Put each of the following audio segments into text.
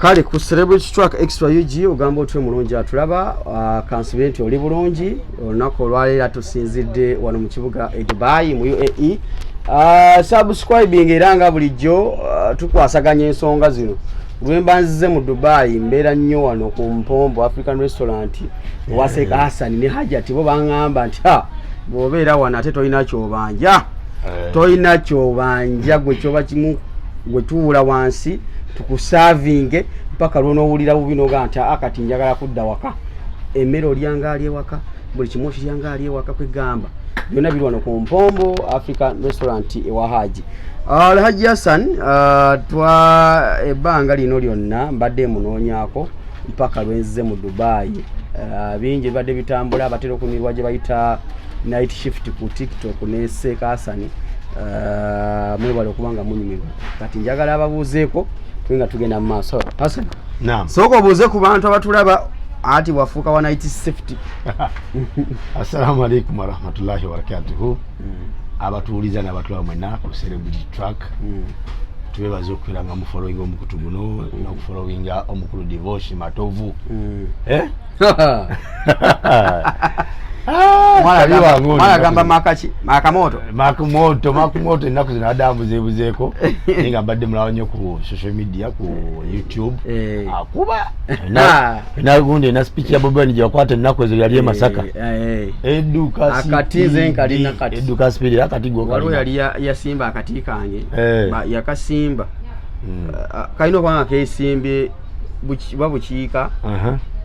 kale ku Celebrity Track Extra UG ogamba otwe mulungi atulaba kansibenti oli bulungi onako olwaleera tusinzidde wano mu kibuga Dubai mu UAE. Subscribing eranga bulijjo tukwasaganya ensonga zino lwembanzize mu Dubai mbeera nnyo wano ku Mpombo African Restaurant waseka Hassan ne Hajati bo bangamba nti bw'obeera wano ate tolina kyobanja tolina kyobanja gwe kyoba kimu gwe tuwula wansi tukusavinge mpaka lw'onoowulira bubi n'ogamba nti akati njagala kudda waka emmere olyanga ali ewaka buli kimu okiryanga ali ewaka kwegamba byonna biri wano ku Mpombo African Restaurant ewa Haji. Alhaji Hassan twa ebbanga lino lyonna mbadde munoonyaako mpaka lwenzize mu Dubai. Bingi bibadde bitambula abatera okumirwa gye bayita night shift ku TikTok ne Seeka Hassan mwebale okubanga munyumirwa kati njagala ababuuzeeko nga tugenda mu maaso. Hassan, naam, sooka obuuze ku bantu abatulaba ati wafuuka wa night shift. Assalamu alaikum warahmatullahi wabarakatuhu. Abatuuliza n'abatulaba mwenna ku Celebrity Track tubebaza okubeera nga mufollowing omukutu guno n'okufollowinga omukulu Divorce Matovu. Mwana gamba makachi makamoto ennaku zino adambuzeebuzeeko naye nga mbadde mulaba nnyo ku social media ku YouTube akuba nagundi na speech ya Bobi Wine gye wakwata ennaku ezo yali e Masaka edduka akatize nkalina kati edduka speed akati gwo waliwo yali yasimba akati kange yakasimba kalina okubanga keesimbye bukiika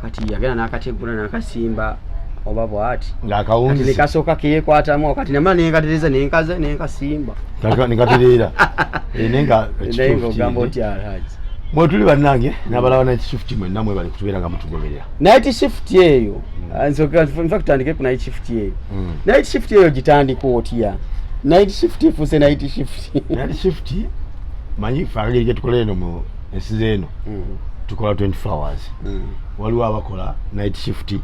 kati yagenda n'akategula n'akasimba oba bwati ng'akawunzi kati nekasooka keyekwatamu kati namala nenkatereza nenkaze nenkasimba nekatereera nenga ogamba oti Alhaji mwetuli bannange n'abalaba night shift mwenna mwebali kutubeera nga mutugoberera night shift eyo nfa kutandike ku night shift eyo night shift eyo gitandika otya night shift efuuse night shift manyi faageri gyetukolera eno mu ensi zeeno tukola 24 hours waliwo abakola night shift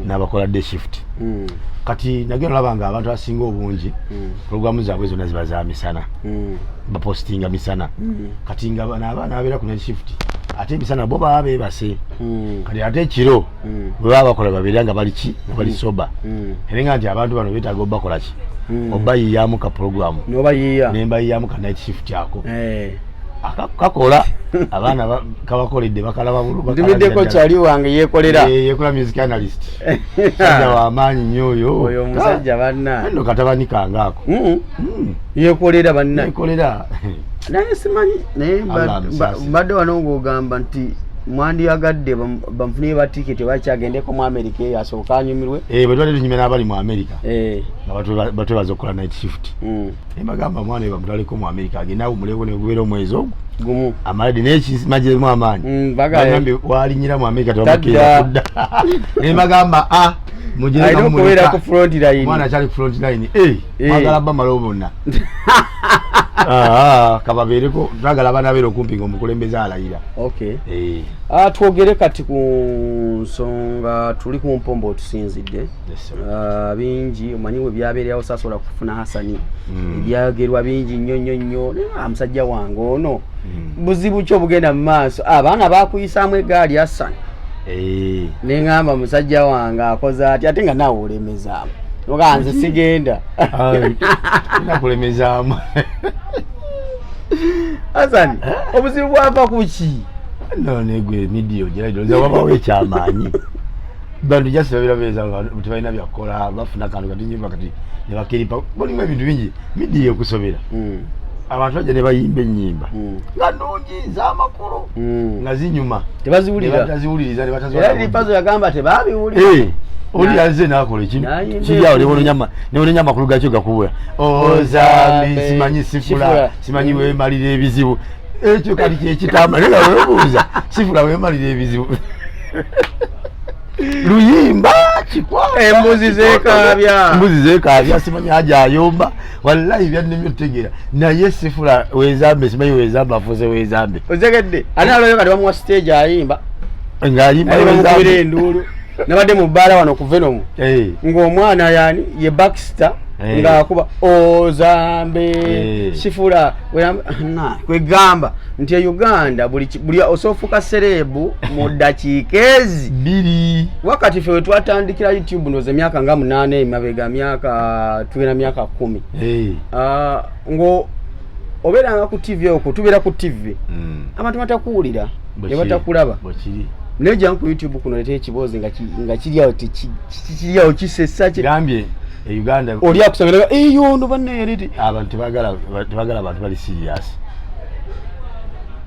n'abakola day shift kati nagenda olaba nga abantu abasinga obungi programu zaabwe zonna ziba za misana bapostinga misana kati nga n'abaana abeera ku night shift ate emisana bo baba beebase kati ate ekiro bwe baba bakola babeera nga bali ki bali soba era nga nti abantu bano beetaaga obakola ki obayiyamu ka programu nembayiyamu ka night shift ako kakola abaana kabakoledde bakalaba bulu ndimiddeko kyali wange yekolera music analyst sajja w'amaanyi nnyo oyo omusajja banna nno katabanikangako yekolera banna yekolera naye simanyi naye mbadde wano ng'ogamba nti mwandiyagadde banfuniye ba tiketi bakyagendeko mu America eyo asooka anyumirwe bwe tubadde tunyumya n'abali mu America nga batwebaza okukola night shift bagamba mwana we bamutwaleko mu America agenda awumuleko ne gubeera omwezi ogwo gumu amaladi n'ekimagiremu amaanyi bagambye walinyira mu America tebamukkiriza kudda naye bagamba mugireokubeera ku front line mwana akyali ku front line mwagala bamalawo bonna kababeereko twagala abaana beera okumpi ng'omukulembeze alayira. Twogere kati ku nsonga tuli ku Mpombo tusinzidde bingi omanyi we byabeerawo sasobola kufuna Hasani ebyagerwa bingi nnyo omusajja wange ono buzibu ki obugenda mu maaso abaana bakuyisaamu egaali Hasani neŋŋamba musajja wange akoze ati ate nga naawe olemezaamu oga nze sigenda nakulemezaamu Hasani obuzibu bwava ku ki negwe midiyo gyeraidooza wabawo ekyamaanyi bantu jasi babirabeeza tebalina byakukola bafuna kantu kati nyumba kati nebakiripa bolimu ebintu bingi midiyo okusobera abantu bajja ne bayimba ennyimba nga nnungi z'amakulu nga zinyuma tebaziwuliriza nebataziwuliriza yagamba tebabiwulira oli aze n'akola ekintu kiryawo nebononya amakulu gakyo gakubula ozambi simanyi sifula simanyi weemalira ebizibu ekyo kati kyekitamba naye nga weebuuza sifula weemalira ebizibu luyimba kikwa embuzi zeekaabya simanyi aja ayomba wallahi byannemi otutegeera naye sifula weezambe simanyi weezambe afuuze weezambe ozegedde ani aloyo kati bamuwa stage ayimba ng'ayimba weezambe enduulu nabadde mu bbaala wano ku Venom ng'omwana yani ye Baxter nga kuba ozambe sifula na kwegamba nti Uganda buli osofuka serebu mu dakiika ezi 2 wakati fe twatandikira YouTube ndoze myaka nga 8 mabega myaka tuwena myaka 10 ngo oberanga ku TV okwo tubera ku TV abantu batakuwulira ne batakulaba neja ku YouTube kuno lete ekibozi nga kiryawo kiryawo kisessa gambye Uganda oli akusangala eyo ndo banne yaliti abantu bagala abantu bali serious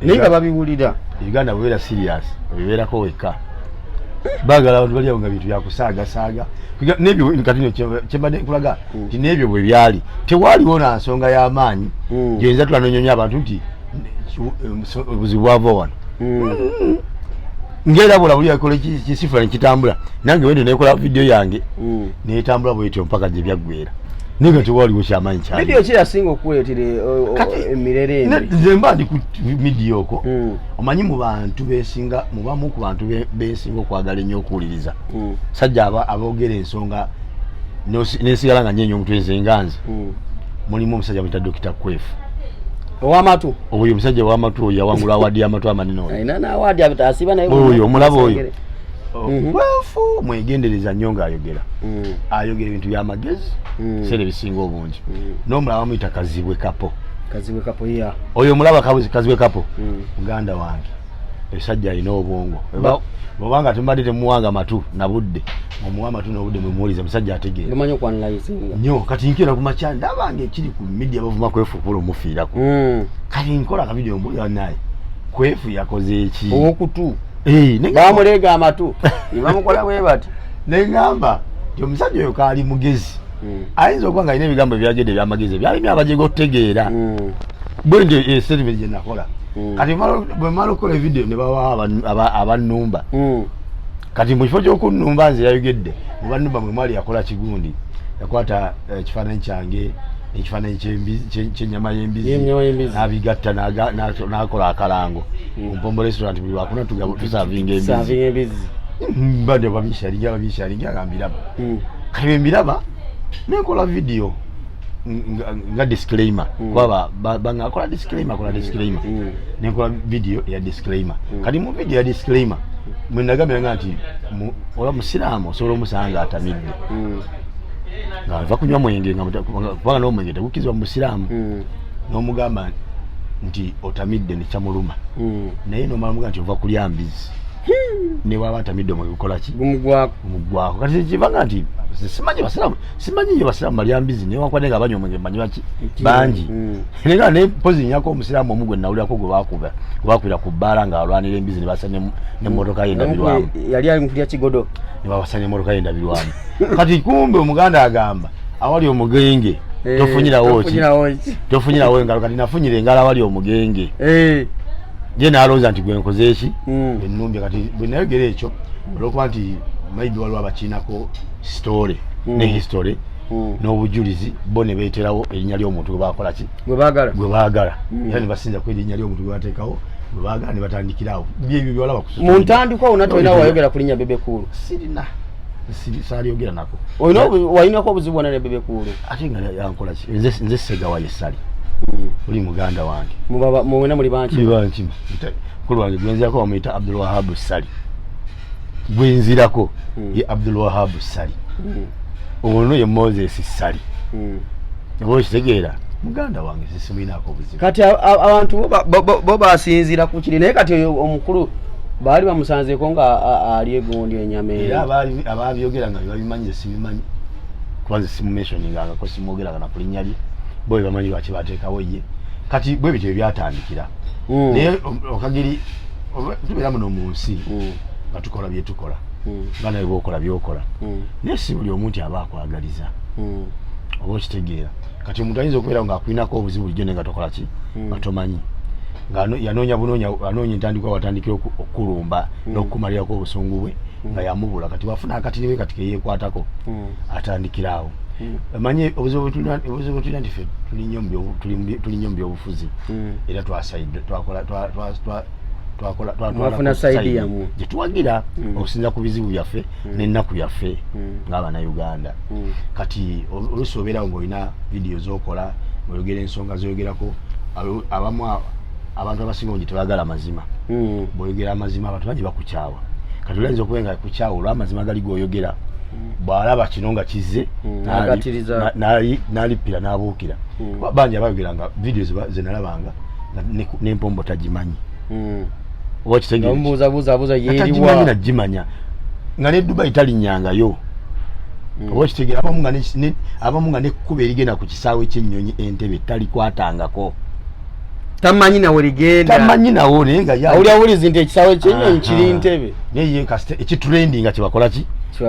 ninga babiwulira Uganda bwera serious bibera ko weka bagala abantu bali nga bitu yakusaaga saaga nebyo nkatino kyebade kulaga tinebyo bwe byali tewali wona nsonga ya maanyi genza tulanonyonya abantu nti buzibwavo wano ngera bula buli akole kisifula kitambula nange wende nekola video yange netambula bwetyo mpaka je byagwera ninga tewali wo kyamanyi cyane video kya singo kuletire emirere nze mbandi ku media oko omanyi mu bantu besinga mubamu ku bantu besinga kwagala nnyo okuwuliriza sajja abogera ensonga nesigala nga nyenyo omutwe nzenganze mulimu omusajja mwita Dr. Kwefu owamatu oyo musajja wamatu yawangula awadi y'amatu amanene oyo ina na awadi abitasiba naye oyo omulabo oyo Kwefu mwegendereza nnyo ng'ayogera ayogera ebintu by'amagezi sere bisinga obungi n'omulaba amuyita Kazibwe Kapo ya oyo omulaba Kazibwe Kapo muganda wange esajja alina obwongo bwanga tumbadde temuwanga matu na budde omuwa matu na budde mwemuwuliza musajja ategeera mmanyi okwanalize nnyo kati nkira ku macha ndabange ekiri ku media bavuma Kwefu okupola omufiirako kati nkola akavidiyo mbulira naye Kwefu yakoze eki okutu bamulega amatu nibamukola bwe bati nengamba nti omusajja oyo kaali mugezi ayinza okuba nga alina ebigambo ebyagedde ebyamagezi byalimu abajega okutegeera bwe ndi statement gye nakola kati bwe mala okukola evidiyo ne bawa abannumba kati mu kifo ky'okunnumba nze yayogedde mu bannumba mwe mwali yakola kigundi yakwata ekifaananyi kyange ekifaananyi ky'ennyama y'embizi n'abigatta n'akola akalango Mpombo restaurant buli wakuna tusavinga embizi mbadde babisharinga agambiraba kati mbiraba nekola video nga disclaimer kwaba bangakola disclaimer nekola video ya disclaimer kati mu video ya disclaimer mwenagambira nti ola musiraamu osobola omusanga atamidde nga va kunywa mwenge nga kubanga n'omwenge tegukizwa mu musiraamu n'omugamba nti otamidde ne kyamuluma naye nomala muga nti ova kulya mbizi ne waba atamidde omwenge gukola ki gumugwako kati kivanga nti simanyi basiraamu balya mbizi naye wakwadde nga banywa omwenge mmanyi baki bangi nenga ne pozi nyako omusiraamu omu gwe nawulirako gwe bakubira ku bbaala ng'alwanira embizi ne basa n'emmotoka ye endabirwamu yali ali mu kulya kigodo ne babasa n'emmotoka ye endabirwamu kati kumbe omuganda agamba awali omugenge tofunyirawo engalo kati nafunyira engalo awali omugenge je nalowooza nti gwe nkoze eki ennumbye kati bwe nayogera ekyo olwokuba nti maybe waliwo abakiinako story ne history n'obujulizi bo ne beeterawo erinnya ly'omuntu gwebakola ki gwe baagala era ne basinza ku erinnya ly'omuntu gwe bateekawo gwe baagala ne batandikirawo byebyo byolaba mu ntandikwa wona tolina wayogera ku linnya Bebe Cool sirina salyogera nako walinako obuzibu bwona ne Bebe Cool ate nga yankola ki nze Segawa Yesali oli muganda wange muwena muli banki mukulu wange gwenzirako bamuyita Abdul Wahab Sali gwenzirako ye Abdul Wahab Sali ono ye Moses Sali oba okitegeera muganda wange simulinako obuzibu kati abantu bo basinzira ku kiri naye kati omukulu baali bamusanzeeko nga ali egondi enyama era ababyogera nga babimanyi sibimanyi kubanze simumentioninga ko simwogeranga na kulinnya lye bo bamanyi lwaki bateekawo ye kati bwe bityo byatandikira naye okagiri tubeera muno mu nsi nga tukola bye tukola nga nawe bwokola byokola naye si buli omuntu aba akwagaliza oba okitegeera kati omuntu ayinza okubeera nga akulinako obuzibu bulijjo naye nga tokola ki nga tomanyi nga yanoonya entandikwa watandikira okukulumba n'okukumalirako obusungu bwe nga yamubula kati wafuna akatiri we kati keyeekwatako atandikiraawo manyi obuzibu bwetulina nti ffe tuli nnyo mu byobufuzi era twafuna side yamu gyetuwagira okusinza ku bizibu byaffe n'ennaku yaffe ng'Abannayuganda. Kati oluusi obeerawo ng'olina vidiyo z'okola oyogera ensonga zoyogerako abamu abantu abasinga obungi tebagala mazima. Bw'oyogera amazima abantu bangi bakukyawa. Kati olayinza okuba nga kukyawa olw'amazima gali g'oyogera bw'alaba kino nga kizze n'alippira n'abuukira. Bangi abayogeranga vidiyo ze nalabanga n'empombo tagimanyi. Oba kitegeera nagimanya nga ne Dubai talinyangayo. Oba kitegeera abamu nga n'ekkuba erigenda ku kisaawe ky'ennyonyi Entebbe talikwatangako. Tamanyi nawe ligenda. Tamanyi nawo naye nga awulizi nti ekisaawe ky'ennyonyi kiri Entebbe. Naye kasite ekitrending nga kibakola ki?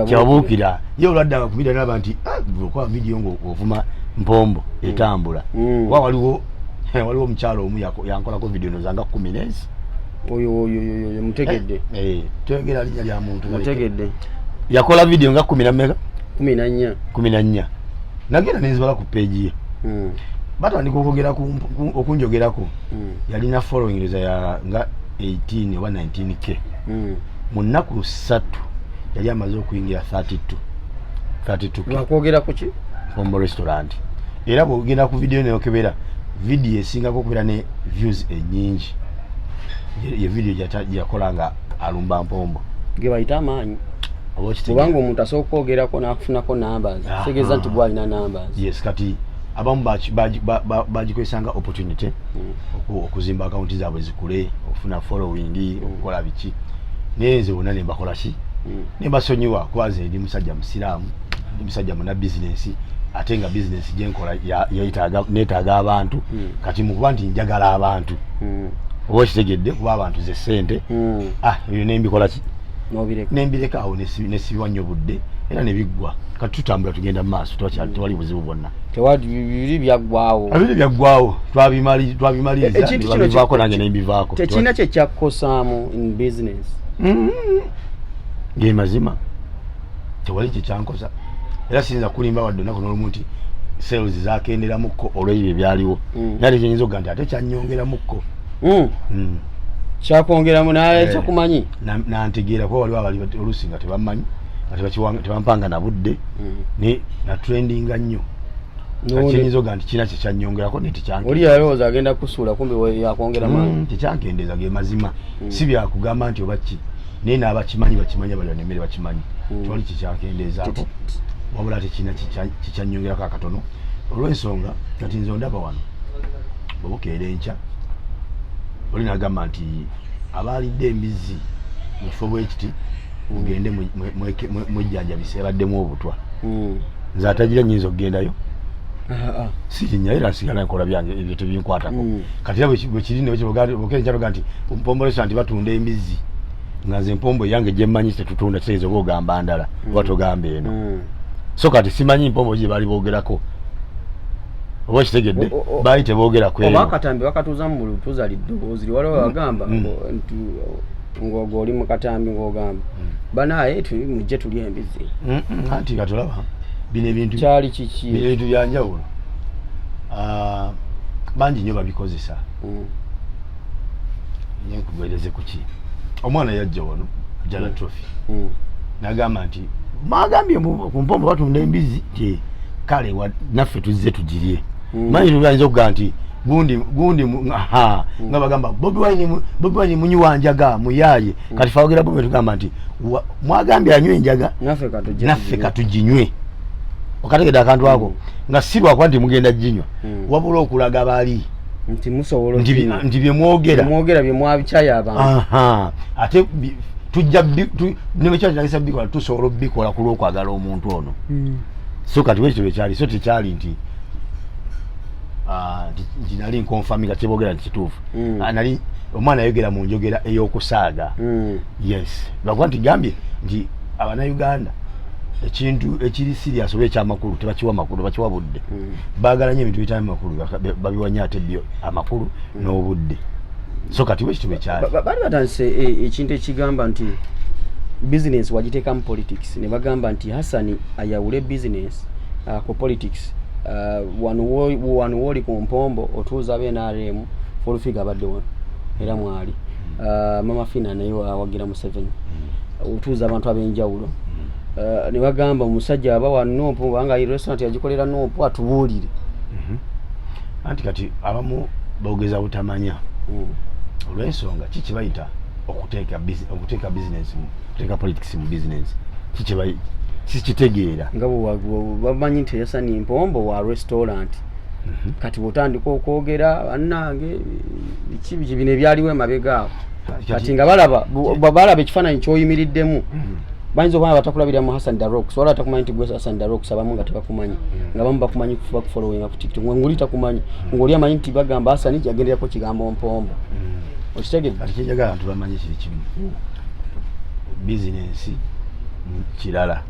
Kyabuukira. Ye olwaddanga ku vidiyo nalaba nti okuba vidiyo ng'ovuma mpombo etambula. Waliwo omukyalo omu yankolako vidiyo nozanga 10 n'ensi. Oyo mutegedde. Tegera linnya lya muntu. Mutegedde. Yakola vidiyo nga 10 14. 14. Nagenda nenzibala ku page ye. Batandika okunjogerako. Yalina following ya nga 18 oba 19k. Mu nnaku 3 yali amaze okuyingira 32k. Wakwogera ku ki? Pombo restaurant. Era bw'ogenda ku vidiyo n'okebera vidiyo esingako okubeera ne views ennyingi. Ye vidiyo gyakola nga alumba mpombo. Ge bayita amaanyi. Kubanga omuntu asooka okwogerako n'akufunako numbers. Kitegeeza nti gwalina numbers. Yes, kati abamu bagikozesanga opportunity okuzimba akaunti zaabwe zikule, okufuna following, okukola biki. Naye nze wonna ne mbakola ki? Ne mbasonyiwa kuba nze ndi musajja musiraamu, ndi musajja muna bizinensi, ate nga bizinensi gyenkola neetaaga abantu. Kati mu kuba nti njagala abantu. Oba kitegedde kuba abantu ze ssente. Ebyo nembikola ki? Nembireka awo nesibwa nnyo budde era ne biggwa. Kati tutambula tugenda mu maaso, tewali buzibu bwonna. Bibiri byaggwawo. Ebiri byaggwawo twabimaliriza bivaako nange nembivaako. Tekirina kye kyakkosaamu in business. Ge mazima tewali kye kyankosa. Era siyinza kulimba wadde olunaku n'olumu nti sales zakenderamuko olw'ebyo ebyaliwo. Naye kyenyinza okuga nti ate kyannyongeramukko. Kyakwongeramu naye kyakumanyi. Nantegeera kuba waliwo abali oluusi nga tebamanyi nga tebampanga na budde na trendinga nnyo. Kyenyinza okuga nti kina kye kyannyongerako ne tekyankendeeza. Oli yalowooza agenda kusuula kumbe yakwongera maanyi. Tekyankendeeza ge mazima. Si byakugamba nti oba ki. Naye n'abakimanyi bakimanyi abalira n'emmere bakimanyi. Tewali kikyakendeezaako. Wabula ate kina kikyannyongerako akatono. Olw'ensonga kati nze ondaba wano bwebukeera enkya oli nagamba nti abaalidde embizzi mu kifo bwe kiti mugende mwejjanjabise baddemu obutwa. Nze atagira nnyinza okugendayo. Sirinnya era nsigala nkola byange ebyo tebinkwatako. Kati era bwe kiri bwekenkyaloga nti mpombo restaurant batunda embizzi nga nze empombo yange gye mmanyi tetutunda kitegeeza oba ogamba ndala oba togamba eno. So kati simanyi mpombo gye baali boogerako. Oba kitegedde baali teboogerako eno. Oba akatambi bakatuuza mu lutuuza liddoboozi waliwo bagamba nti ng'oli mu katambi ng'ogamba banaye mujje tulye embizzi. Anti katolaba bino ebintu kyali kiki? Bino ebintu bya njawulo. Bangi nnyo babikozesa. Nye nkubereze ku ki? Omwana yajja wano Jala Trophy. Nagamba nti magambye ku mpombo batunda embizzi nti kale naffe tuzze tugirye. Manyi tubayinza okuga nti gundi nga bagamba Bobi Wine munyi wanjaga muyaye. Kati fawogera Bobi tugamba nti mwagambye anywe enjaga naffe katuginywe. Okategedde akantu ako nga si lwakuba nti mugenda ginywa wabula okulaga baali nti musobola nti bye mwogera bye mwabikyaya abantu. Ate tujja nebekyakiragisa bikola tusobola obikola ku lw'okwagala omuntu ono. So kati wekyo lwekyali so tekyali nti nali nkonfami nga teboogera nti kituufu. Nali omwana yayogera mu njogera ey'okusaaga. Yes lwakuba nti gambye nti Abannayuganda ekintu ekiri serious oba ekyamakulu tebakiwa makulu bakiwa budde. Baagala nnyo ebintu bitali makulu babiwanya ate amakulu n'obudde. So kati wekyo lwekyali bali batandise ekintu ekigamba nti business wagiteekamu politics ne bagamba nti Hassan ayawule business ku politics. Wano woli ku mpombo otuuza NRM Fulufiga abadde wano era mwali Mama Fina nayo awagira Museveni utuza abantu abenjawulo ne bagamba omusajja abawa nopo banga i restaurant yagikolera nopo atubuulire anti kati abamu bogeza butamanya olw'ensonga kikibayita okuteeka business okuteeka politics mu business kikitegeera nga bamanyi nti yasani Mpombo wa restaurant kati botandika okwogera bannange biki bino ebyaliwo emabega kati nga balaba ekifaananyi kyoyimiriddemu bayinza okuba batakulabira mu Hassan Darok wala atakumanyi nti gwe Hassan Darok abamu nga tebakumanyi nga bamu bakumanyi kufuba kufollowinga ku TikTok ng'oli takumanyi ng'oli amanyi nti bagamba Hassan yagenderako kigambo Mpombo okitegedde kati kyejagala abantu bamanyi kiri kimu bizinensi kirala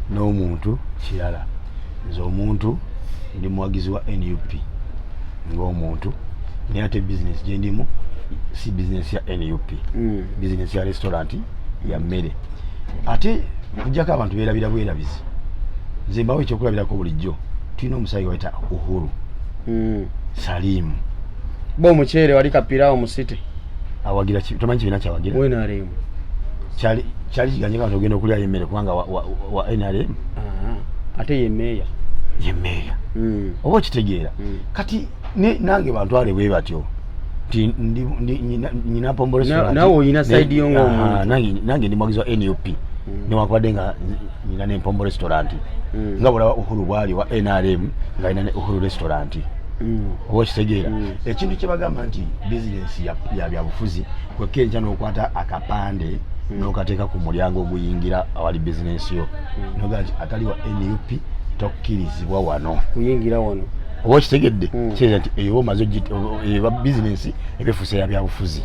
n'omuntu kirala nze omuntu ndi muwagizi wa NUP ng'omuntu naye ate bizinesi gye ndimu si bizinesi ya NUP bizinesi ya restaurant ya mmere ate kujjako abantu beerabira bwerabizi nze mbawo ekyokulabirako bulijjo tulina omusaayi wayita Uhuru Salimu bo omuceere wali kapiraawo mu city awagira tomanyi kibiina kyawagira NRM kyali kiganye kanti ogenda okulyayo emmere kubanga wa NRM ate ye meeya oba okitegeera kati nange bantwale bwe batyo nti nyina Mpombo restaurant nawe oyina side yo ng'omuntu nange ndi muwagizi wa NUP newankubadde nga nyina ne Mpombo restaurant nga bulaba Uhuru bwali wa NRM nga alina ne Uhuru restaurant oba okitegeera ekintu kye bagamba nti bizinensi ya byabufuzi kwekkenja n'okwata akapande n'okateeka ku mulyango oguyingira awali bizinensi yo noga nti atali wa NUP tokkirizibwa wano kuyingira wano oba okitegedde kyeza nti eyo omaze eba bizinensi ebefuuse ya byabufuzi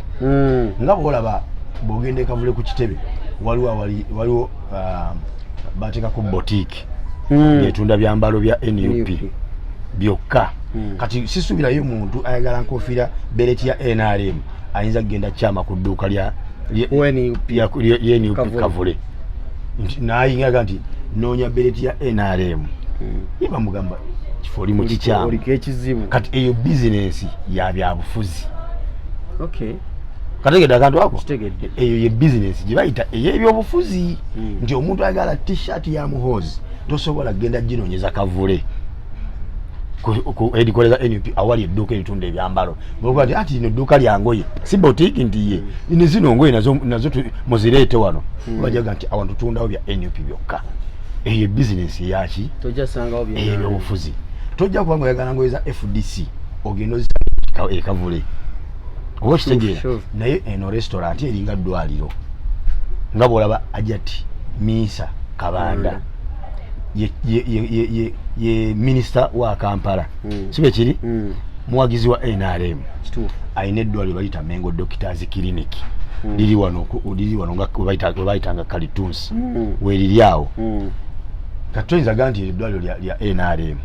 nga bwolaba bwogenda ekavule ku kitebe waliwo bateekako boutique etunda byambalo bya NUP byokka kati sisuubirayo muntu ayagala nkofiira bereti ya NRM ayinza kugenda kyama ku dduuka lya NUP kavule nayingaga nti noonya bereti ya NRM iba mugamba kifo oli mu kikyamu kati eyo bizinensi ya byabufuzi kategedde akantu ako eyo ye bizinensi gye bayita ey'ebyobufuzi nti omuntu ayagala t-shirt ya muhoozi tosobola kgenda ginoonyeza kavule edikoleza NUP awali edduuka eritunda ebyambalo bwokuba nti ati lino edduuka lya ngoye si boutique nti ye ne zino ngoye nazo muzireete wano bajaga nti awantu tutundawo bya NUP byokka eyo bizinensi eyaki ey'ebyobufuzi tojja kuba nga oyagala ngoye za FDC ogenda ozisa ekavule oba okitegeera naye eno restaurant eringa ddwaliro nga bwolaba Ajati Miisa Kabanda ye minisita wa Kampala sibe kiri muwagizi wa NRM ayina eddwaliro bayita Mengo Doctors Clinic liri wano nga bayitanga Kalitunsi weriri awo katoyinza gaa nti eddwaliro lya NRM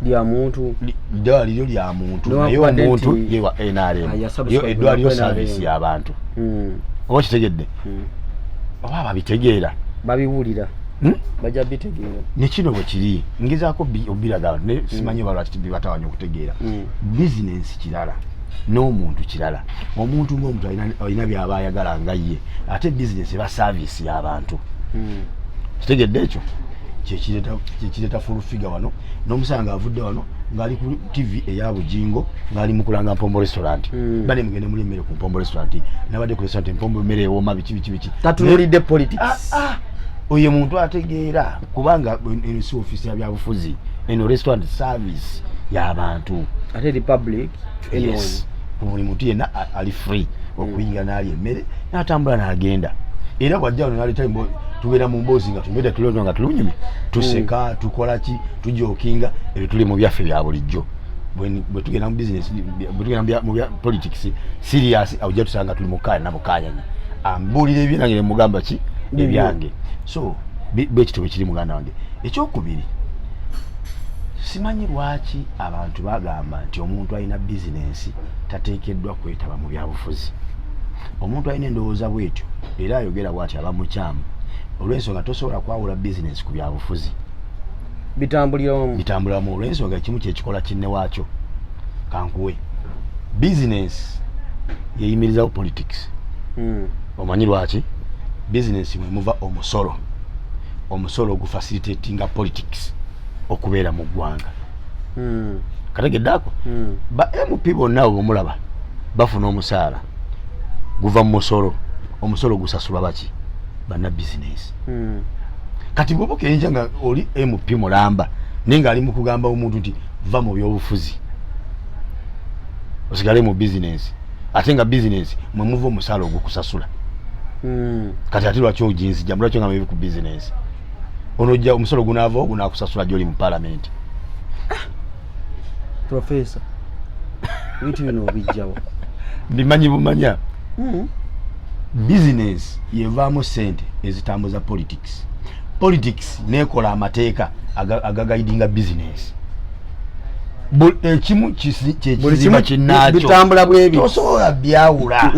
lya muntu eddwaliro lya muntu naye omuntu ye wa NRM yo eddwaliro service y'abantu oba okitegedde oba babitegeera babiwulira bajja bitegeera nekino bwe kiri ngezaako obiraga abantu naye simanyi balwaki bibatawanya okutegeera bizinensi kirala n'omuntu kirala omuntu ng'omuntu alina byaba ayagala nga ye ate bizinensi eba service y'abantu kitegedde ekyo kyekireeta fulufiga wano n'omusanga avudde wano ng'ali ku TV eya Bujingo ng'ali mu kulanga Mpombo restaurant bane mugende muli emmere ku Mpombo restaurant nabadde ku restaurant Mpombo emmere ewooma biki tatunulidde politics oyo muntu ategeera kubanga eno si ofisi ya byabufuzi eno restaurant service y'abantu ate republic buli muntu yenna ali free okuyingira n'ali emmere n'atambula n'agenda era bwajja wano n'aleeta tubeera mu mboozi nga tumeda tulonda nga tulunyumye tuseka tukola ki tujokinga ebyo tuli mu byaffe bya bulijjo bwe tugenda mu business bwe tugenda mu politics serious awujja tusanga tuli mukaya na mukayanya ambuulira ebyange ne mugamba ki ebyange so bwekito bwe kiri muganda wange ekyokubiri simanyi lwaki abantu bagamba nti omuntu alina bizinensi tateekeddwa kwetaba mu byabufuzi omuntu alina endowooza bwetyo era ayogera bwati aba mukyamu olw'ensonga tosobola kwawula bizinensi ku byabufuzi bitambuliramu olw'ensonga ekimu kyekikola kinne waakyo kankuwe bizinensi yeyimirizawo politics omanyi lwaki business mwe muva omusolo gufacilitatinga politics okubeera mu ggwanga kategeddako ba MP bonna obumulaba bafuna omusaala guva mu omusolo gusasulwa baki banna business kati bwoba okeyinja nga oli MP mulamba naye nga ali mu kugamba omuntu nti va mu byobufuzi osigale mu business ate nga business mwe muva omusaala ogukusasula kati ate lwaki ojinzija lwaki nga mwebi ku business onojja omusolo gunaava gunakusasula gy'oli mu parliament Professor bintu bino obijjawo bimanyi bumanya business yevaamu sente ezitambuza politics nekola amateeka agagaidinga business ekimu kyekizimba kinnaakyo bitambula bwebi tosobola byawula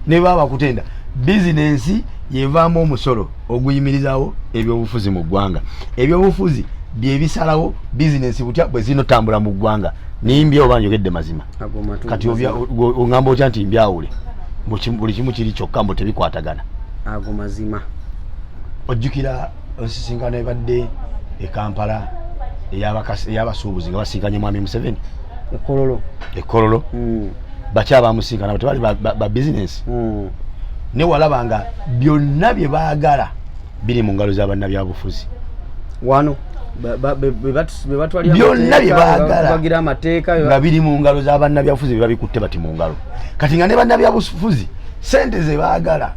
ne baba kutenda business yevaamu omusolo oguyimirizawo ebyobufuzi mu ggwanga ebyobufuzi byebisalawo business butya bwe zinotambula mu ggwanga nimbye oba njogedde mazima kati ongamba otya nti mbyawule buli kimu kiri kyokka mbu tebikwatagana ago mazima ojjukira ensisinkano ebadde e Kampala ey'abasuubuzi nga basinkanye mwami Museveni ekololo bakyabamusinkana batebali ba business ne walaba nga byonna bye baagala biri mu ngalo z'abannabyabufuzi wano byonna bye baagala bagira amateeka nga biri mu ngalo z'abannabyabufuzi bye babikutte bati mu ngalo kati nga ne bannabyabufuzi sente ze baagala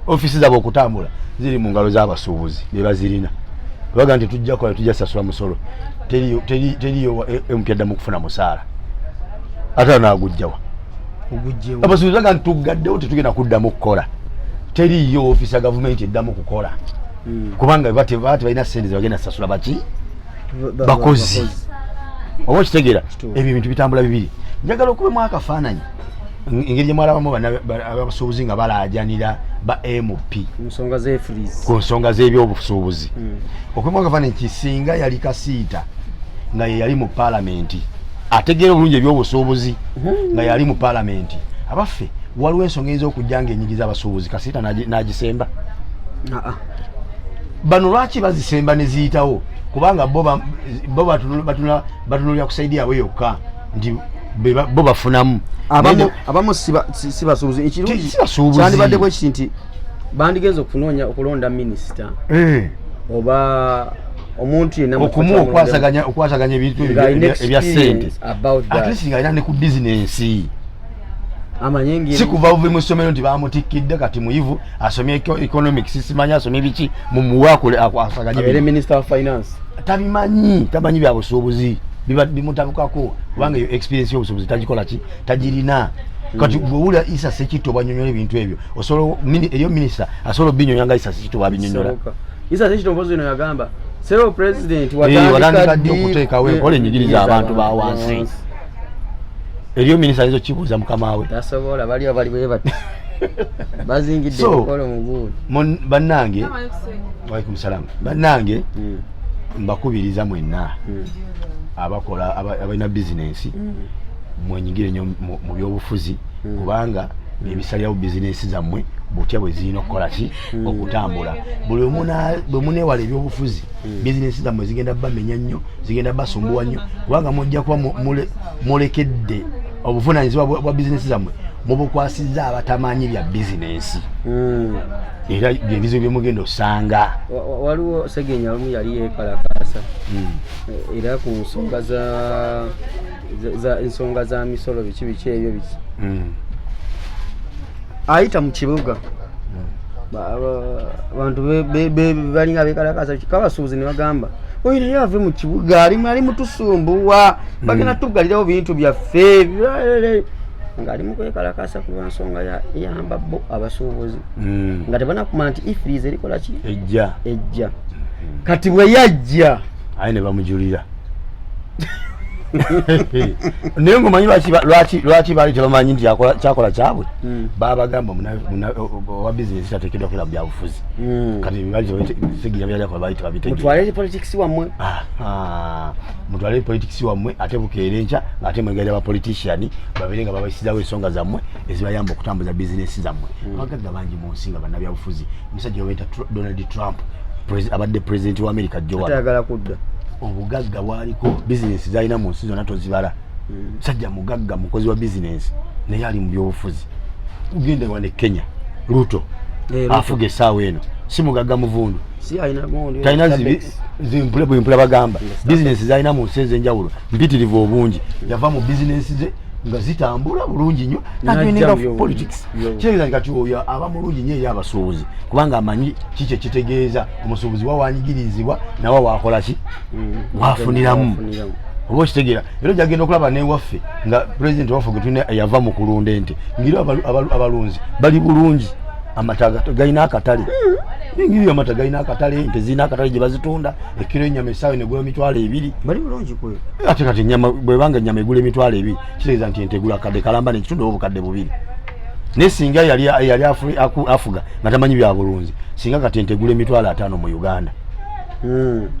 ofisi zabo okutambula ziri mu ngalo z'abasuubuzi bye bazirina baga nti tujja kola tujja sasula musolo teriyo empyadda mu kufuna musaala ate naagujjawa abasuubuzi baga nti tugaddewo tetugenda kuddamu kukola teriyo ofisi ya gavumenti eddamu kukola kubanga bate balina sente ze bagenda sasula baki bakozi oba okitegeera ebyo ebintu bitambula bibiri njagala okubemu akafaananyi engeri gye mwalabamu abasuubuzi nga balaajanira ba MP ku nsonga z'ebyobusuubuzi okubemu akafaananyi kisinga yali Kasiita nga ye yali mu paalamenti ategeera obulungi ebyobusuubuzi nga yali mu paalamenti abaffe waliwo ensonga eyinza okujja ng'enyigiza abasuubuzi Kasiita n'agisemba bano lwaki bazisemba ne ziyitawo kubanga bo batunulira ku saidi yaabwe yokka nti bo bafunamu abamu si basuubuzi ekirungi kyandibadde bwe kiti nti bandigenza okunoonya okulonda minisita oba omuntu yenna okwasaganya ebintu ebya ssente atlist nga alina ne ku bizinensi si kuva buvi mu ssomero nti bamutikidde kati muyivu asomye economics simanyi asomye biki mumuwaakule asaganye minister of finance tamanyi bya busuubuzi bimutabukako kubanga iyo experience y'obusuubuzi tagikola ki tagirina kati bwewula Isa Sekitto bwanyonyola ebintu ebyo osobola eriyo minisita asobola obinyonya nga Isa Sekitto bwabinyonyola Isa Sekitto mpozi ino yagamba sero president watandika ddi okuteekawo enkola enyigiriza abantu ba wansi eriyo minisita izo kibuuza mukama we tasobola bali bwe bati bazingidde okolo mugudu bannange waalaikum salaam bannange mbakubiriza mwenna abakola abalina bizinensi mwenyigire nnyo mu byobufuzi kubanga ebisalyawo bizinensi zammwe butya bwe zirina okukola ki okutambula buli bwe muneewala ebyobufuzi bizinensi zammwe zigenda bamenya nnyo zigenda basumbuwa nnyo kubanga mujja kuba mulekedde obuvunaanyizibwa bwa bizinensi zammwe mubukwasizza abatamanyi bya bizinensi era byebizibu byemugenda osanga waliwo Segenya olumu yali yeekalakaasa era ku nsonga za misolo biki ebyo biki ayita mu kibuga abantu balinga beekalakaasa kabasuubuzi ne bagamba oyo naye ave mu kibuga ali mutusumbuwa bagenda tugalirawo bintu byaffe ng'ali mu kwekalakaasa ku lwansonga eyamba bo abasuubuzi nga tebanakumanya nti ifiriiza erikola ki ejja kati bwe yajja aye ne bamujulira naye ngomanyi lwaki baali tebamanyi nti kyakola kyabwe babagamba wa bizinesi tateekeddwa kwera mu byabufuzi kati baalisegira byalyakola baali tebabitegeera mutwale politics wammwe mutwale politics wammwe ate bukeera enkya ate mwegaira abapolitician babeere nga babaisizawo ensonga zammwe ezibayamba okutambuza bizinesi zammwe abagagga bangi mu nsi nga bannabyabufuzi omusajja webayita Donald Trump abadde pulezidenti wa America atayagala kudda obugagga bwaliko bizinesi zalina mu nsi zonna tozibala musajja mugagga mukozi wa bizinesi naye ali mu byobufuzi ugende wane Kenya Ruto afuga essaawa eno si mugagga muvundu talina zimpule bagamba bizinesi zalina mu nsi ez'enjawulo mpitirivu obungi yava mu bizinesi ze nga zitambula bulungi nnyo najoininga politics kitegeeza kati oyo aba mulungi nnyo eri abasuubuzi kubanga amanyi kiki ekitegeeza omusuubuzi wawanyigirizibwa nawe wakola ki wafuniramu oba okitegeera era gyagenda okulaba newaffe nga pulezidenti waffe getulina yava mu kulunda ente ngiri abalunzi bali bulungi amata galina akatale ngiri amata galina akatale ente zirina akatale gye bazitunda ekiro ennyama essaawa negula $2 bali bulungi kwe ate kati ennyama bwebanga ennyama egula $2 kitegeeza nti ente egula kadde kalamba nekitundu obukadde 2 naye singa yali afuga nga tamanyi bya bulunzi singa kati ente egula $5 mu Uganda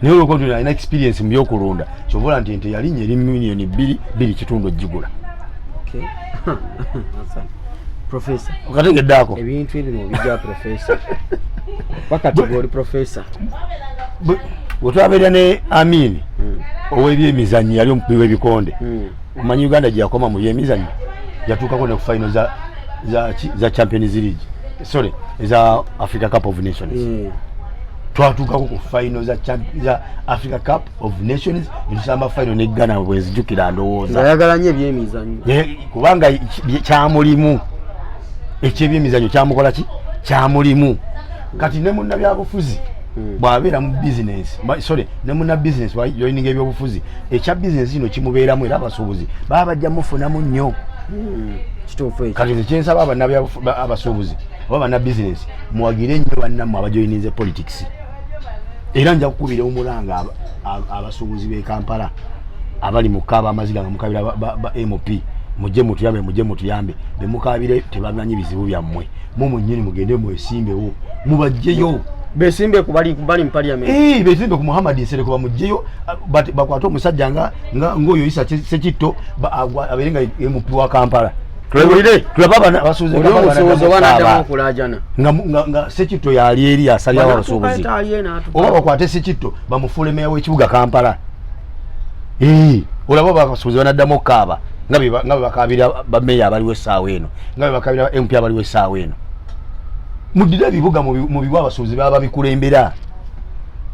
naye olwokonti alina experience mu byokulunda kyovola nti ente yalinnya eri milioni 2 kitundu ogigula Professor okategeddeako ebintu ebino bijja professor wakati goli professor bwetwabeera ne Amin ow'ebyemizannyo yali omukubi w'ebikonde omanyi Uganda gye yakoma mu byemizannyo yatuukako ne ku final za Champions League sorry eza Africa Cup of Nations twatuukako ku final za Africa Cup of Nations netusamba final ne Ghana bwezijjukira ndowooza ayagala nnyo ebyemizannyo kubanga kyamulimu eky'ebyemizannyo kyamukola ki kyamulimu kati ne munnabyabufuzi bw'abeera mu bizinesi sorry ne munnabizinesi joininga ebyobufuzi ekya bizinesi kino kimubeeramu era abasuubuzi baba bajja mufunamu nnyo kituufu ekyo kati kyensaba abasuubuzi oba bannabizinesi muwagire nnyo bannammwe abajoininze politics era nja kukubira omulanga abasuubuzi b'e Kampala abali mu kaaba amaziga nga mukabira ba MP mujje mutuyambe bemukabire tebamanyi bizibu byammwe munyini mugende mwesimbewo mubajjeyo besimbe kubali mu parliament besimbe ku Muhammad Nsere kuba mujjeyo bakwata omusajja ng'oyo Isa Sekitto abere nga MP wa Kampala tulababa abasuubuzi okulajana nga Sekitto yali eri asalirawo abasuubuzi oba bakwate Sekitto bamufuule meya w'ekibuga Kampala olaba abasuubuzi banaddamu okaaba nga bwe bakabira bameya abaliwo essaawa eno nga bwe bakabira MP abaliwo essaawa eno muddira ebibuga mu biwa abasuubuzi baba bikulembera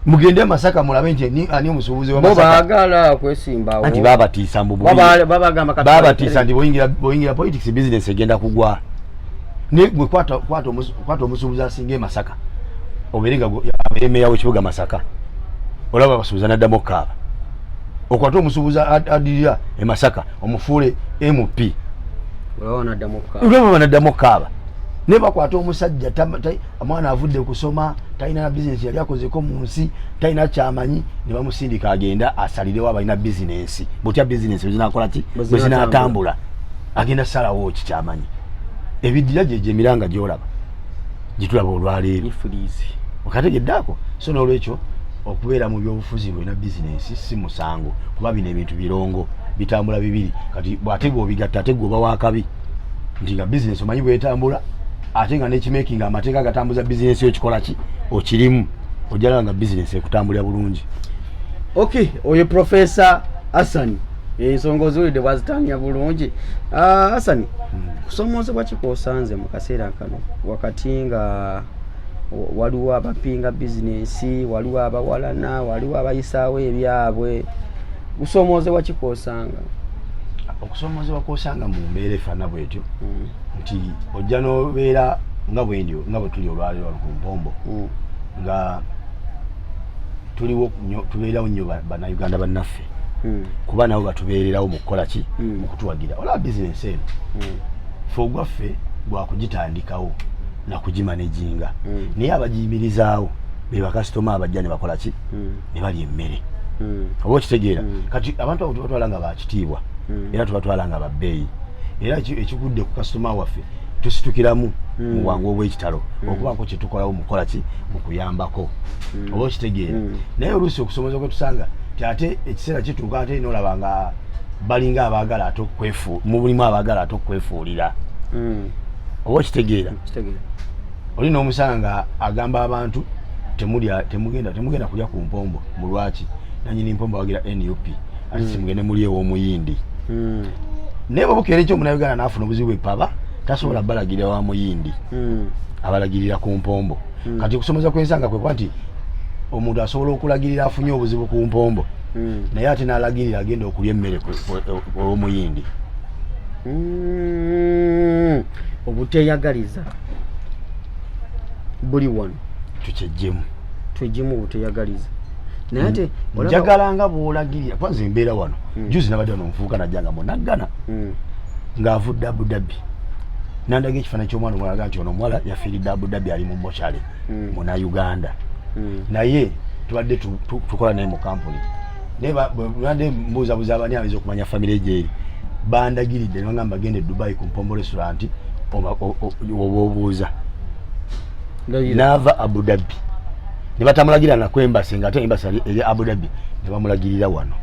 mugende Masaka mulabe nti ani omusuubuzi wa Masaka baagala kwesimbawo anti babatiisa mbu babatiisa nti boyingira politics business egenda kugwa ne gwe kwata omusuubuzi asinga Masaka oberenga meya w'ekibuga Masaka olaba abasuubuzi naddamu okaaba okwata omusuubuzi adirira e Masaka omufuule MP olaba naddamu okaaba ne bakwata omusajja omwana avudde kusoma talina na bizinesi yali akozeko mu nsi talina kyamanyi ne bamusindika agenda asalirewo abalina bizinesi butya bizinesi bwezinakola ki bwezinatambula agenda salawo ki kyamanyi ebiddira gye emiranga gyolaba gitulaba olwaleero okategeddeako so n'olwekyo okubeera mu byobufuzi ng'olina bizinesi si musango kuba bino ebintu birongo bitambula bibiri kati bw'ate gwobigatta ate gwoba wakabi nti nga bizinesi omanyi bwetambula ate nga nekimakinga amateeka agatambuza bizinesi okikola ki okirimu ojjala nga bizinesi ekutambulira bulungi oyo Professor Hassan ensonga oziwulidde bwazitanya bulungi Hassan kusomoozebwa kikosanze mu kaseera kano wakati nga waliwo abapinga bizinesi waliwo abawalana waliwo abayisaawo ebyabwe kusomoozebwa kikosanga okusomoozebwa kwosanga mu mbeera efaana bwetyo nti ojja n'obeera nga bwendio nga bwe tuli olwaleero ku mpombo nga tubeerawo nnyo bannayuganda bannaffe kuba nabo batubeererawo mu kukola ki mu kutuwagira olaba bizinesi eno fe ogwaffe gwakugitandikawo nakugimanejinga naye abagiyimirizaawo be bakasitoma abajja ne bakola ki ne balya emmere oba kitegeera kati abantu abo tubatwala nga bakitiibwa era tubatwala nga babbeeyi era ekigudde ku kasitoma waffe tusitukiramu mu bwangu obw'ekitalo okubaako kye tukolawo mukola ki mu kuyambako oba okitegeera naye oluusi okusomoza kwe tusanga ti ate ekiseera kituuka ate n'olaba nga balinga abaagala ate mulimu abaagala ate okwefuulira oba okitegeera oli n'omusanga nga agamba abantu temugenda kulya ku mpombo mu lwaki nanyini mpombo awagira NUP ate simugende muli ew'omuyindi naye bwebukeera ekyo omunauganda n'afuna obuzibu epaba tasobola balagirira wa muyindi abalagirira ku mpombo kati okusomoza kwensanga kwekuba nti omuntu asobola okulagirira afunye obuzibu ku mpombo naye ate n'alagirira agenda okulya emmere olw'omuyindi obuteyagaliza buli wano twejjemu obuteyagaliza naye ate njagala nga bw'olagirira kwanza embeera wano juzi nabadde wano omuvubuka najjanga munaggana ng'avudde Abu Dhabi nandaga ekifaananyi ky'omwana omwalaga nti ono omuwala yafiiridde Abu Dhabi ali mu mochale muna Uganda naye tubadde tukola naye mu kampuni naye badde mbuuzabuuza abani abayinza okumanya famire gyeri bandagiridde nebagamba bagende Dubai ku Mpombo restaurant oba obuuza n'ava Abu Dhabi ne batamulagira nakwembasi ng'ate embasi eri Abu Dhabi ne bamulagirira wano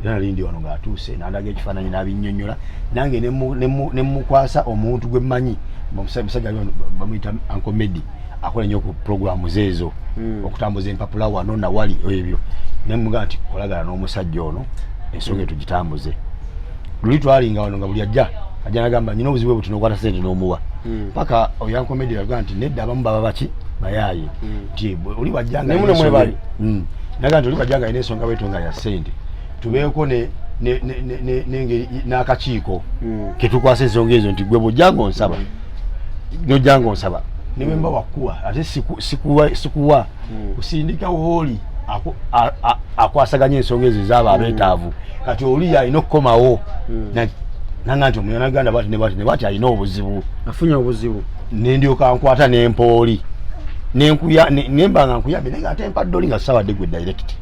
era nalindi wano ng'atuuse nandaga ekifaananyi n'abinnyonnyola nange ne mukwasa omuntu gwe mmanyi omusajja bamuyita Uncle Medi akola nnyo ku programu zeezo okutambuza empapula wano nawali ebyo ne mugamba nti kolagala n'omusajja ono ensonga etugitambuze luli twalinga wano nga buli ajja nagamba nyina obuzibu bwe tunokwata sente n'omuwa paka oyo Uncle Medi agamba nti nedda abamu baba baki bayaaye nti oli wajjanga naga nti oli wajjanga alina ensonga weetonga ya ssente tubeeko n'akakiiko ketukwasa ensonga ezo nti gwe bw'ojjanga onsaba n'ojjanga onsaba ne bwe mba wakkuwa ate sikuwa kusindika wooli akwasaganya ensonga ezo zaaba abeetaavu kati oli alina okukomawo nanga nti omuyanaganda bwati alina obuzibu afunye obuzibu nendyoka nkwata n'empooli nembanga nkuyambe naye ng'ate empadde oli nga sawadde gwe direct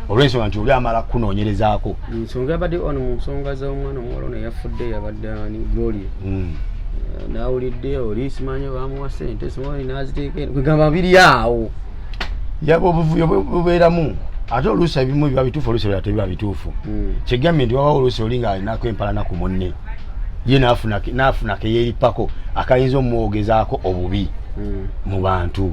olw'ensonga nti oli amala kunoonyerezaako ensonga yabadde ono mu nsonga z'omwana omuwala ono yafudde yabadde ani Gloria nawulidde oli simanyi bamuwa sente simanyi naziteeka kwegamba biri awo yaba obuvuyo bubeeramu ate oluusi ebimu biba bituufu oluusi ebirala tebiba bituufu kyegambye nti wabawo oluusi oli nga alinaako empalana ku munne ye n'afuna keyeeripako akayinza omwogezaako obubi mu bantu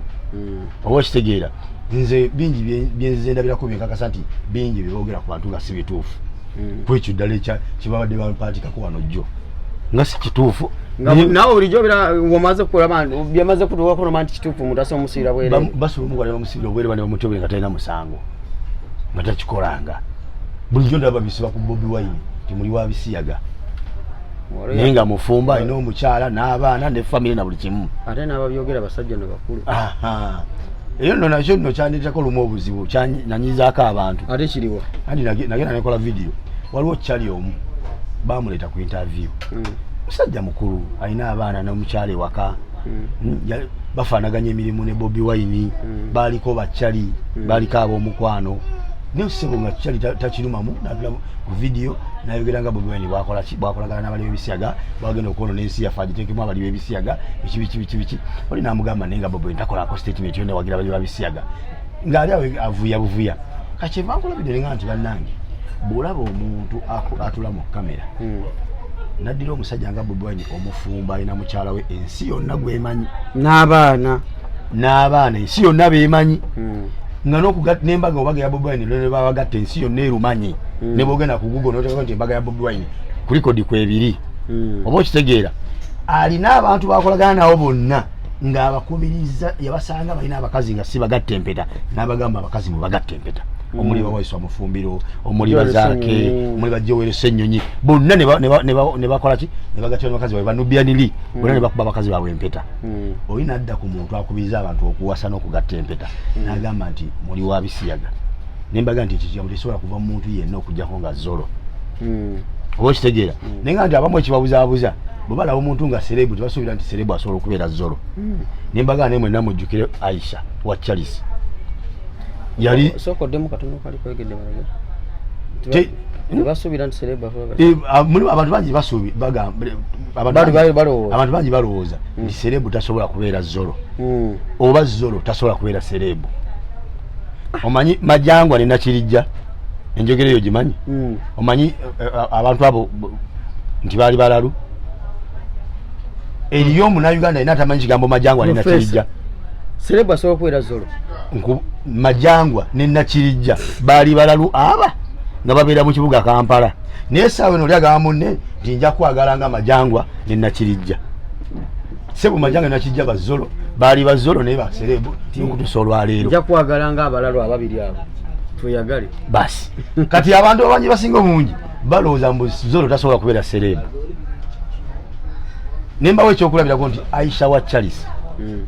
oba okitegeera nze bingi byenzize ndabirako byenkakasa nti bingi byeboogera ku bantu nga si bituufu kwekyo ddala kyebabadde bampaatikako wano jjo nga si kituufu nawe bulijjo wamaze kulaba byamaze kutuukako noma nti kituufu omuntu asa omusiira bwere basobola omugala bamusiibira obwere ne bamutobere nga talina musango nga takikolanga bulijjo ndaba bisiba ku Bobi Wine ti muli wa bisiyaga naye nga mufumba alina omukyala n'abaana ne famire na buli kimu ate n'ababyogera basajja ne bakulu eyo nno nakyo nno kyandeetako lumu obuzibu nanyizaako abantu ate kiriwa andi nagenda nekola vidiyo waliwo kyali omu bamuleeta ku interview musajja mukulu alina abaana n'omukyala ewaka bafaanaganya emirimu ne Bobi Wine baaliko bakyali baaliko ab'omukwano naye osebo nga kyali takirumamu natula ku vidiyo nayogera nga Bobi Wine bwakolagana n'abali b'ebisiyaga bagenda okuwono n'ensi yaffe agiteekemu abali b'ebisiyaga biki oli n'amugamba naye nga Bobi Wine takolako statement yo newagira abali b'ebisiyaga ng'ali awo avuya buvuya kakyeva nkolabidde nga nti bannange bw'olaba omuntu atula mu kamera naddira omusajja nga Bobi Wine omufumba alina mukyala we ensi yonna gwemanyi n'abaana ensi yonna beemanyi nga n'embaga obaga ya Bobi Wine ne babagatta ensi yonna erumanyi ne bwogenda ku Google n'oteeka nti embaga ya Bobi Wine ku likodi kwebiri oba okitegeera alina abantu bakolagana nabo bonna ng'abakubiriza yabasanga balina abakazi nga si bagatta empeta n'abagamba abakazi mwe bagatta empeta omuli bawaiswa mufumbiro omuli bazaake omuli bajjowere Ssennyonyi bonna ne bakola ki ne bagatta abakazi baabwe banubianiri bonna ne bakuba abakazi baabwe empeta oli nadda ku muntu akubiriza abantu okuwasa n'okugatta empeta n'agamba nti muli wa bisiyaga nembaga nti ekigambo tekisobola kuva mu muntu yenna okugjako nga zolo oba okitegeera naye nga nti abamu ekibabuzaabuza bwe balaba omuntu nga serebu tebasuubira nti serebu asobola okubeera zolo nembaga naye mwenna mujjukire Aisha wa Charles yali soko demo katono kali kwegedde te basuubira nti Sereba mulimu abantu bangi basuubi bagamba abantu bangi balowooza nti Serebu tasobola kubeera Zolo oba Zolo tasobola kubeera Serebu. Omanyi Majangwa ne Nakirijja enjogera eyo gimanyi? Omanyi abantu abo nti baali balalu eriyo Munnayuganda yina tamanyi kigambo Majangwa ne Nakirijja. Serebu asobola kubeera Zolo. Majangwa ne Nakirijja baali balalu aba nga babeera mu kibuga Kampala. Naye essaawa eno oli agamba munne nti nja kwagala nga Majangwa ne Nakirijja. Sebo Majangwa ne Nakirijja ba Zolo baali ba Zolo naye ba Serebu n'okutuusa olwaleero. Nja kwagala nga abalalu ababiri abo tweyagale basi. Kati abantu abangi basinga obungi balowooza mbu Zolo tasobola kubeera Serebu. Nembawo ekyokulabirako nti Aisha wa Charles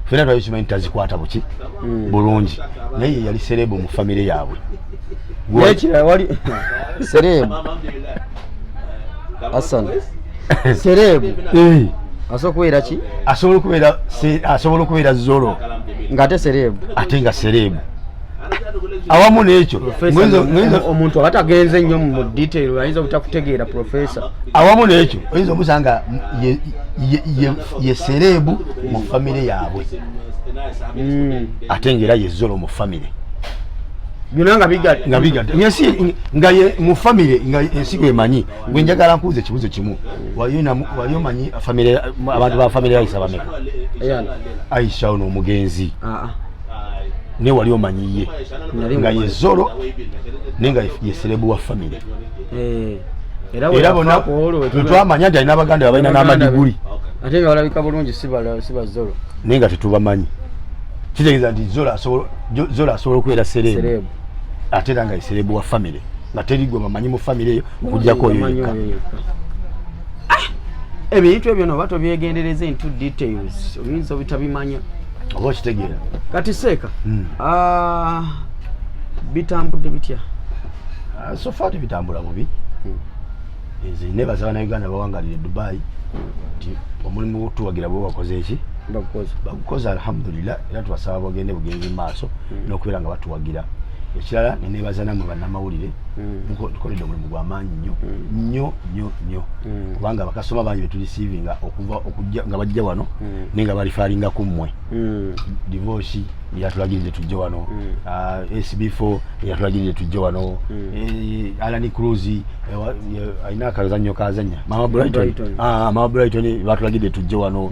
fena twayikimanyi tazikwata buki bulungi naye yali Serebu mu famire yaabwe. Nekira wali Serebu Hassan Serebu asokubeera ki? Asobola okubeera Zolo ng'ate Serebu ate nga Serebu awamu n'ekyo omuntu abatagenze nnyo mu detail ayinza obutakutegeera professor. Awamu n'ekyo oyinza omusanga ye Serebu mu famire yaabwe ate ng'era ye Zolo mu famire byonna nga bigadde nga ye mu famire nga ensigo emanyi. Gwe njagala nkuuza ekibuzo kimu, wali omanyi abantu ba famire ya Aisha bameka? Aisha ono omugenzi ne wali omanyi ye nga ye Zolo ne nga ye Serebu wa famire. Era bonna twamanya nti alina abaganda balina n'amadiguli ate nga balabika bulungi si ba Zolo naye nga tetubamanyi. Kitegeeza nti Zolo asobola okubeera Serebu ate era nga ye Serebu wa famire nga terigwe bamanyi mu famire eyo okuggyako oyo yekka. Ebintu ebyo no bato byegendereze into details oyinza obitabimanya oba okitegeera. Kati Seeka bitambudde bitya? So far tebitambula bubi. Nze nebaza Bannayuganda bawangalire Dubai nti omulimu gwotuwagira bwe bakoze eki bagukoze alhamdulillah era tubasaba bagende bugenzi mu maaso n'okubeera nga batuwagira. Ekirala nenebaza nammwe bannamawulire tukoledde omulimu gw'amaanyi nnyo kubanga abakasitoma bangi betulisiivinga nga bajja wano naye nga balifaalinga ku mmwe. Divorce yatulagiridde tujje wano, SB4 yatulagiridde tujje wano, Alani Cruz alina akazannyo kazanya Mama Brighton batulagiridde tujje wano,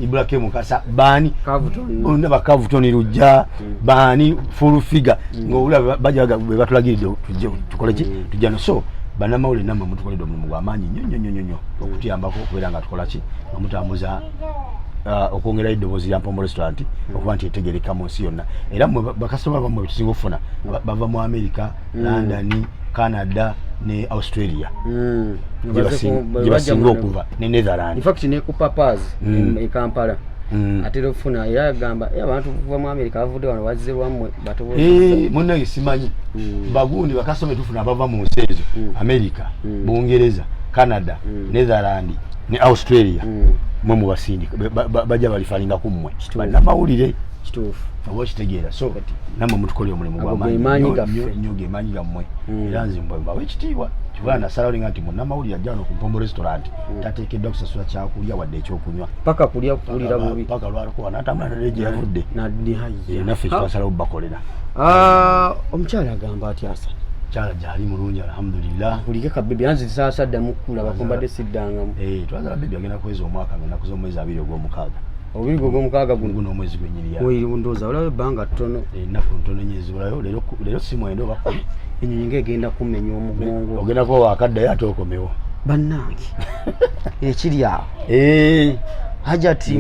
Ibrahim Mukasa baani Bakavutoni Lujja baani full figure ng'olaba bajja batulagiridde tujje tukole ki tujja no. So bannamawulire nammwe mutukoledde omulimu gw'amaanyi nnyo okutuyambako okubeera nga tukola ki nga mutambuza okwongera eddoboozi lya Mpombo Restaurant okuba nti etegereka mu nsi yonna. Era bakasitoma bammwe betusinga okufuna bava mu America, London, Canada ne Australia gye basinga okuva ne Netherland. In fact ne ku Papas e Kampala atera okufuna era agamba abantu kuva mu America bavudde wano wazze lwammwe batobozi munnange simanyi bagundi bakasitoma tufuna abava mu nsi ezo America, Bungereza, Canada, Netherland ne Australia mwe mubasindika bajja balifaalinga ku mmwe bannamawulire kituufu oba okitegeera. So nammwe mutukole omulimu gw'amaanyi nnyo gemaanyi gammwe era nze mbawa ekitiibwa kibula nasalawo nti munnamawulire ajja wano ku Mpombo Restaurant tateekeddwa kusasula kyakulya wadde ekyokunywa paka kulya kuwulira bubi paka lwalikuba n'atambula naye gye yavudde naffe kitwasalawo bakolera. Omukyala agamba atya Hassan? Kyala gyali mulungi alhamdulillah. Kulike kabebi anzi sasa dda mukula bakumbadde siddangamu. Twagala bebi agenda kweza omwaka nga nakuza omwezi 26. Obubiri gw'omukaaga guno omwezi gwennyini ya. Weri ndooza olaba ebbanga ttono. Ennaku ntono nnyo ezibulayo leero si mwenda oba kkumi. Ennyonyi ng'egenda kummenya omugongo. Ogenda kuba wakaddayo ate okomewo. Bannange ekiri awo. Hajati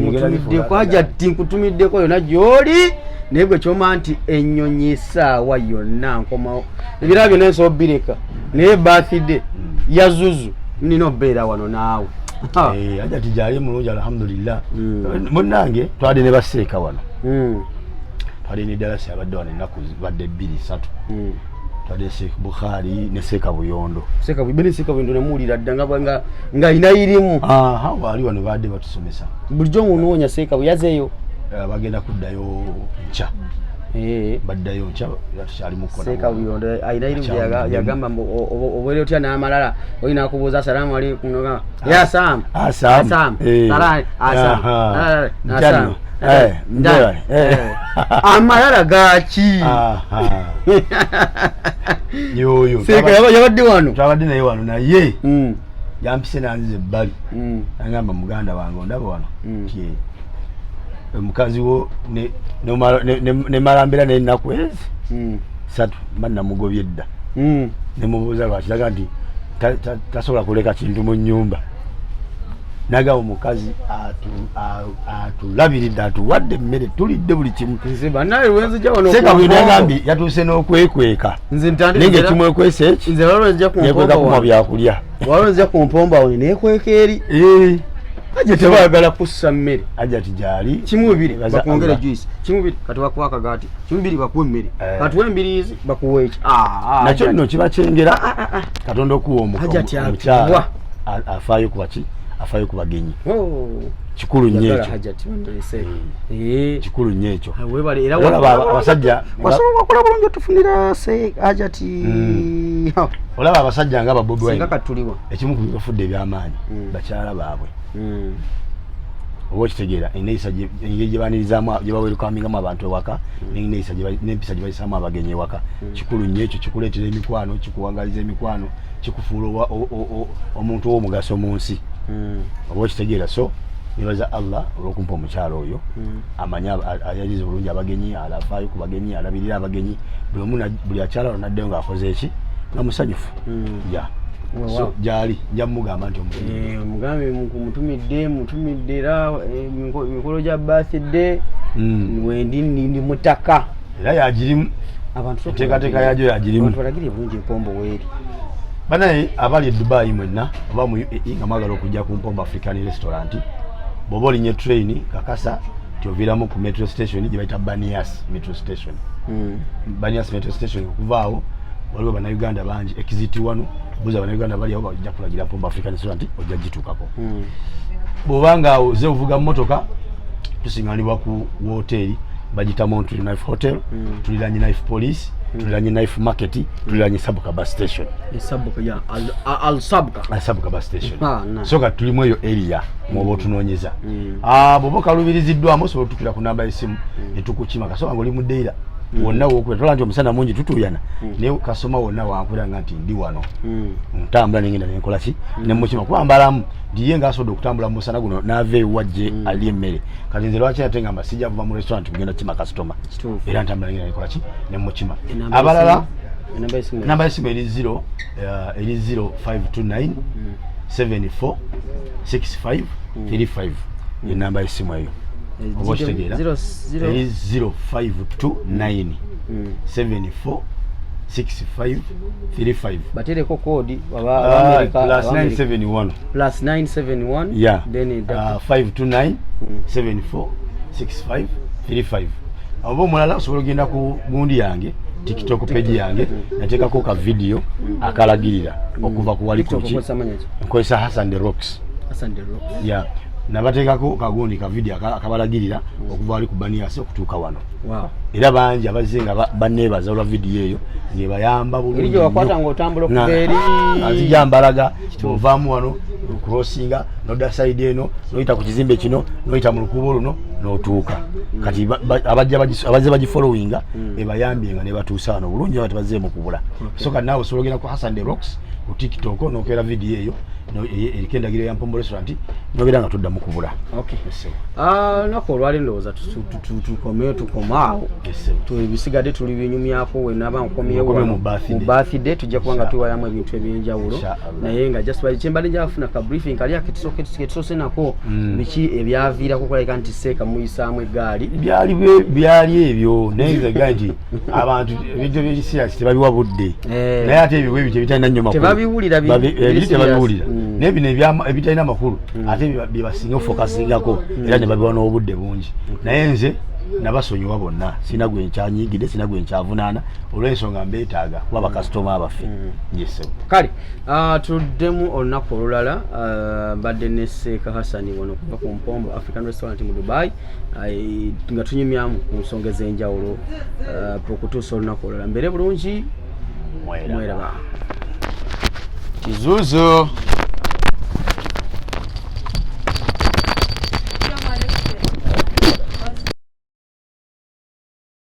nkutumiddeko yonna gy'oli naye gwe kyoma nti ennyonyi essaawa yonna nkomawo ebirala byonna nsobola bireka naye birthday ya Zuzu nina obeera wano naawe. Hajati gyali mulungi alhamdulillah. Munnange twadde ne baseeka wano twadde ne Dallas abadde wano ennaku zibadde 2-3 twadde Seeka Bukhari ne Seeka Buyondo. Seeka Buyondo ne muwulira dda nga inayirimu waali wano badde batusomesa bulijjo munoonya Seeka Buyazeeyo bagenda kuddayo nca baddayo nkya tukyali mukola Seeka Buyondo ayina irumu yagamba obwere otya n'amalala olina kubuuza assalamu alaikum noga ya Sam amalala gaki yoyo Seeka yabadde wano twabadde naye wano naye yampise nanzize ebbali agamba muganda wange ondaba wano omukazi wo ne malambira n'ennaku ezi 3 mba namugobye edda nemubuuza lwaki laga nti tasobola kuleka kintu mu nnyumba nagaba omukazi atulabiridde atuwadde emmere tulidde buli kimu Seeka Buyondo yagambye yatuuse n'okwekweka naye ng'ekimwekwesa eki yekweka kumwa byakulya walonzija ku mpombo awo neekweka eri aje tebaagala kussa mmere aja tijali kimu bibiri bakwongere juice kimu bibiri kati bakuwa akagati kimu bibiri bakuwa emmere katuwa embiriizi bakuwa eki nakyo nno kiba kyengera Katonda okuwa omukyala afaayo ku baki afaayo ku bagenyi kikulu nnyo ekyo kikulu nnyo ekyo abasajja wasobola wakola bulungi otufunira Hajati olaba abasajja nga Bobi Wine katuliwa ekimu ku bibafudde ebyamaanyi bakyala baabwe oba okitegeera enneeyisa engeri gye baanirizaamu gye bawerukamingamu abantu ewaka n'empisa gye bayisaamu abagenyi ewaka kikulu nnyo ekyo kikuleetera emikwano kikuwangaliza emikwano kikufuula omuntu w'omugaso mu nsi oba okitegeera so nibaza Allah olw'okumpa omukyalo oyo amanya ayaliza bulungi abagenyi alafaayo ku bagenyi alabirira abagenyi buli akyala onaddeyo ng'akoze eki nga musanyufu so gyali nja mugamba nti omugambe mutumidde era emikolo gya birthday wendi ndi mutaka era yagirimu enteekateeka yagyo yagirimu balagire bulungi empombo weeri banaye abali e Dubai mwenna oba mu UAE nga mwagala okujja ku Mpombo African Restaurant bw'oba olinnya train kakasa tyoviiramu ku metro station gye bayita Banias metro station Banias metro station okuva awo waliwo bannayuganda bangi exit wano buza bannayuganda bali awo bajja kulagira Mpombo African Restaurant ojja gituukako bw'oba nga oze ovuga mu motoka tusiŋŋanibwa ku woteeri bagita Montreal Knife Hotel tuliranye Knife Police tuliranye Knife Market tuliranye Sabuka bus station Sabuka bus station so ka tulimu eyo area mwoba otunoonyeza bw'oba okalubiriziddwamu osobola otukira ku namba y'essimu netukukima kasoma ng'oli mu ddeira wonna wookubira tola nti omusana mungi tutuuyana naye kasoma wonna wankulanga nti ndi wano ntambula nengenda nenkola ki nemukima kuba mbalamu ndiye ngaasobodde okutambula mu musana guno naava ewajje ali emmere kati nze lwaki ate ngamba sijja kuva mu restaurant kugenda kima kasitoma era ntambula nengenda nenkola ki nemukima abalala namba y'essimu eri 0529 74 65 35 enamba y'essimu eyo oba okitegeera 0529 74 65 35 batereko kodi +971 yeah then 529 74 65 35 oba omulala osobola ogenda ku gundi yange TikTok page yange nateekako ka video akalagirira okuva ku wali kuki nkozesa Hassan the Rocks yeah nabateekako kagundi ka video akabalagirira okuva wali ku Banias okutuuka wano era bangi abazze nga banneebaza olwa video eyo ngebayamba bulungi eri wakwata ng'otambula okuva eri azijja mbalaga ovaamu wano crossinga nodda side eno noyita ku kizimbe kino noyita mu lukubo luno n'otuuka kati abazze bagifollowinga ebayambye nga ne batuusa wano bulungi aba tebazzeemu kubula so kati naawe osobola ogenda ku Hassan the Rocks ku TikTok n'okeera video eyo eriko endagiro ya Mpombo Restaurant nobeera nga tuddamu kubula nako olwali ndowooza tukomaawo ebisigadde tuli binyumyako wenaba nkomyewo mu birthday tujja kuba nga tuwalamu ebintu ebyenjawulo naye nga just kyembadde njafuna ka briefing kali aketisoose nako biki ebyaviirako kulabika nti Seeka muyisaamu eggaali byali ebyo naye nzega nti abantu ebintu ebyekisirasi tebabiwa budde naye ate ebyo bwe bityo bitalina nnyo makulu tebabiwulira naye bino ebitalina amakulu ate byebasinga ofokasingako era ne babiwa n'obudde bungi naye nze nabasonyiwa bonna sina gwe nkyanyigidde sina gwe nkyavunaana olw'ensonga mbeetaaga kuba bakasitoma abaffe yese kale tuddemu olunaku olulala mbadde ne Seeka Hassan wano kuva ku Mpombo African Restaurant mu Dubai nga tunyumyamu ku nsonga ez'enjawulo okutuusa olunaku olulala mbere bulungi mweraba kizuuzo